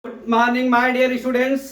Good morning my dear students.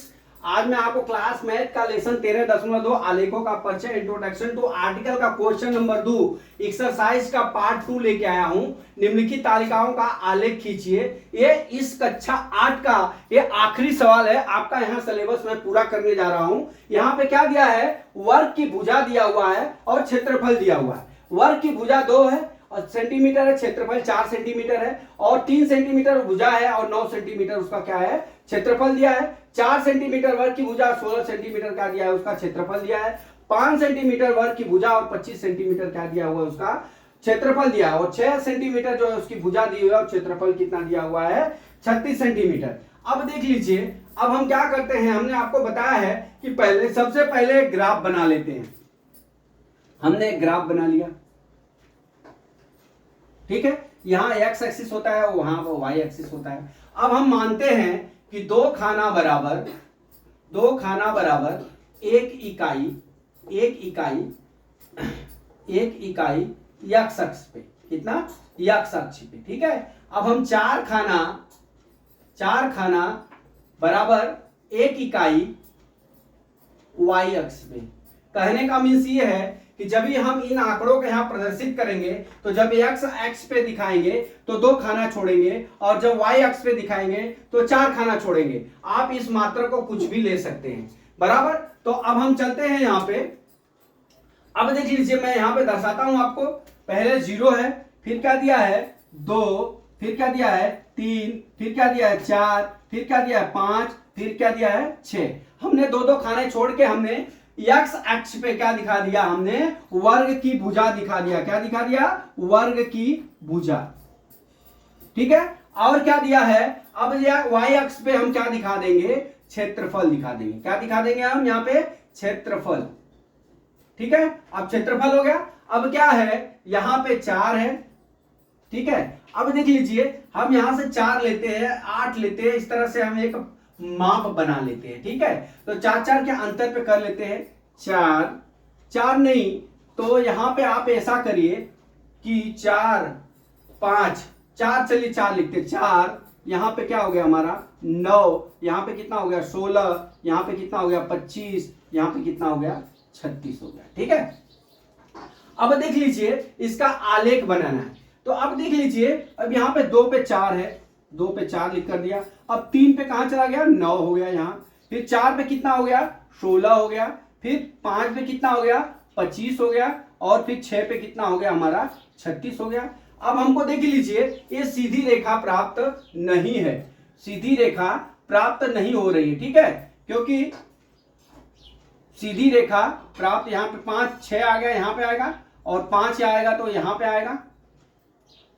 आज मैं आपको क्लास मैथ का लेसन 13.2 आलेखों का परिचय इंट्रोडक्शन टू आर्टिकल का क्वेश्चन नंबर 2 एक्सरसाइज का पार्ट 2 लेके आया हूं। निम्नलिखित तालिकाओं का आलेख खींचिए। ये इस कक्षा 8 का ये आखिरी सवाल है। आपका यहाँ सिलेबस मैं पूरा करने जा रहा हूं। यहाँ पे क्या दिया है, वर्ग की भुजा दिया हुआ है और क्षेत्रफल दिया हुआ है। वर्ग की भुजा 2 है और सेंटीमीटर है, क्षेत्रफल 4 सेंटीमीटर है और 3 सेंटीमीटर भुजा है और 9 सेंटीमीटर उसका क्या है, क्षेत्रफल दिया है। 4 सेंटीमीटर वर्ग की भुजा, 16 सेंटीमीटर क्या दिया है, उसका क्षेत्रफल दिया है। 5 सेंटीमीटर वर्ग की भुजा और 25 सेंटीमीटर क्या दिया हुआ है, उसका क्षेत्रफल दिया है। और 6 सेंटीमीटर जो है उसकी भुजा दी हुई है और क्षेत्रफल कितना दिया हुआ है, 36 सेंटीमीटर। अब देख लीजिए, अब हम क्या करते हैं, हमने आपको बताया है कि पहले सबसे पहले ग्राफ बना लेते हैं। हमने एक ग्राफ बना लिया, ठीक है। यहां एक्स एक्सिस होता है, वहां वाई एक्सिस होता है। अब हम मानते हैं कि दो खाना बराबर एक इकाई यक्स अक्ष पे, कितना, यक्स अक्ष पे, ठीक है। अब हम चार खाना बराबर एक इकाई वाई अक्ष पे। कहने का मीन्स ये है कि जब भी हम इन आंकड़ों को यहां प्रदर्शित करेंगे तो जब एक्स एक्स पे दिखाएंगे तो 2 खाना छोड़ेंगे और जब वाई अक्ष पे दिखाएंगे तो 4 खाना छोड़ेंगे। आप इस मात्रा को कुछ भी ले सकते हैं, बराबर। तो अब हम चलते हैं यहां पे। अब देख लीजिए, मैं यहां पे दर्शाता हूं आपको। पहले 0 है, फिर क्या दिया है 2, फिर क्या दिया है 3, फिर क्या दिया है 4, फिर क्या दिया है 5, फिर क्या दिया है 6। हमने 2-2 खाने छोड़ के हमने एक्स अक्ष पे क्या दिखा दिया, हमने वर्ग की भुजा दिखा दिया। क्या दिखा दिया, वर्ग की भुजा, ठीक है। और क्या दिया है, अब वाई अक्ष पे हम क्या दिखा देंगे, क्षेत्रफल दिखा देंगे। क्या दिखा देंगे हम यहाँ पे, क्षेत्रफल, ठीक है। अब क्षेत्रफल हो गया। अब क्या है, यहां पे 4 है, ठीक है। अब देख लीजिए, हम यहां से 4 लेते हैं, 8 लेते हैं, इस तरह से हम एक माप बना लेते हैं, ठीक है। तो 4-4 के अंतर पे कर लेते हैं, 4 नहीं तो यहां पे आप ऐसा करिए कि 4 5, 4 चलिए 4 लिखते, 4 यहां पे क्या हो गया हमारा 9, यहां पे कितना हो गया 16, यहां पे कितना हो गया 25, यहां पे कितना हो गया 36 हो गया, ठीक है। अब देख लीजिए, इसका आलेख बनाना है। तो अब देख लीजिए, अब यहां पे 2 पे 4 है, 2 पे 4 लिख कर दिया। अब 3 पे कहां चला गया, 9 हो गया यहां। फिर 4 पे कितना हो गया, 16 हो गया। फिर 5 पे कितना हो गया, 25 हो गया। और फिर 6 पे कितना हो गया हमारा, 36 हो गया। अब हमको देख लीजिए, ये सीधी रेखा प्राप्त नहीं है, सीधी रेखा प्राप्त नहीं हो रही है, ठीक है। क्योंकि सीधी रेखा प्राप्त, यहां पे 5 6 आ गया, यहां पे आएगा, और 5 आएगा तो यहां पे आएगा,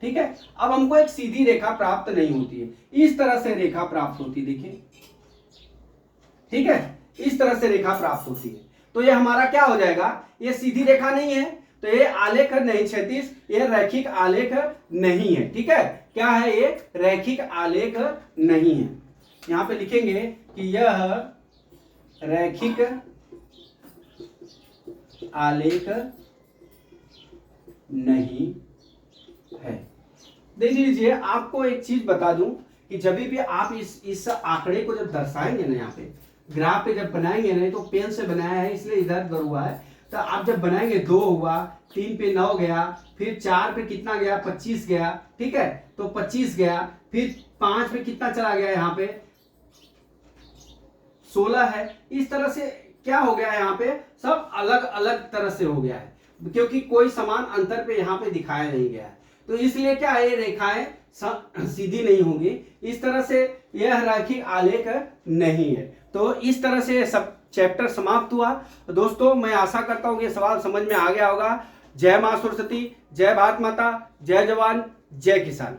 ठीक है। अब हमको एक सीधी रेखा प्राप्त नहीं होती है, इस तरह से रेखा प्राप्त होती है, देखिए, ठीक है। इस तरह से रेखा प्राप्त होती है। तो ये हमारा क्या हो जाएगा, ये सीधी रेखा नहीं है, तो ये आलेख नहीं क्षैतिज, ये रैखिक आलेख नहीं है, ठीक है। क्या है, ये रैखिक आलेख नहीं है। यहां पे लिखेंगे कि यह रैखिक आलेख नहीं है। देख लीजिए, आपको एक चीज बता दूं कि जब भी आप इस आंकड़े को जब दर्शाएंगे ना, यहाँ पे ग्राफ पे जब बनाएंगे ना, तो पेन से बनाया है इसलिए इधर उधर हुआ है। तो आप जब बनाएंगे 2 हुआ, 3 पे 9 गया, फिर 4 पे कितना गया, 25 गया, ठीक है। तो 25 गया, फिर 5 पे कितना चला गया, यहाँ पे 16 है। इस तरह से क्या हो गया, यहाँ पे सब अलग अलग तरह से हो गया है, क्योंकि कोई समान अंतर पे यहाँ पे दिखाया नहीं गया है। तो इसलिए क्या है, ये रेखाएं सीधी नहीं होंगी, इस तरह से यह रैखिक आलेख नहीं है। तो इस तरह से सब चैप्टर समाप्त हुआ। तो दोस्तों, मैं आशा करता हूं कि सवाल समझ में आ गया होगा। जय मां सरस्वती, जय भारत माता, जय जवान, जय किसान।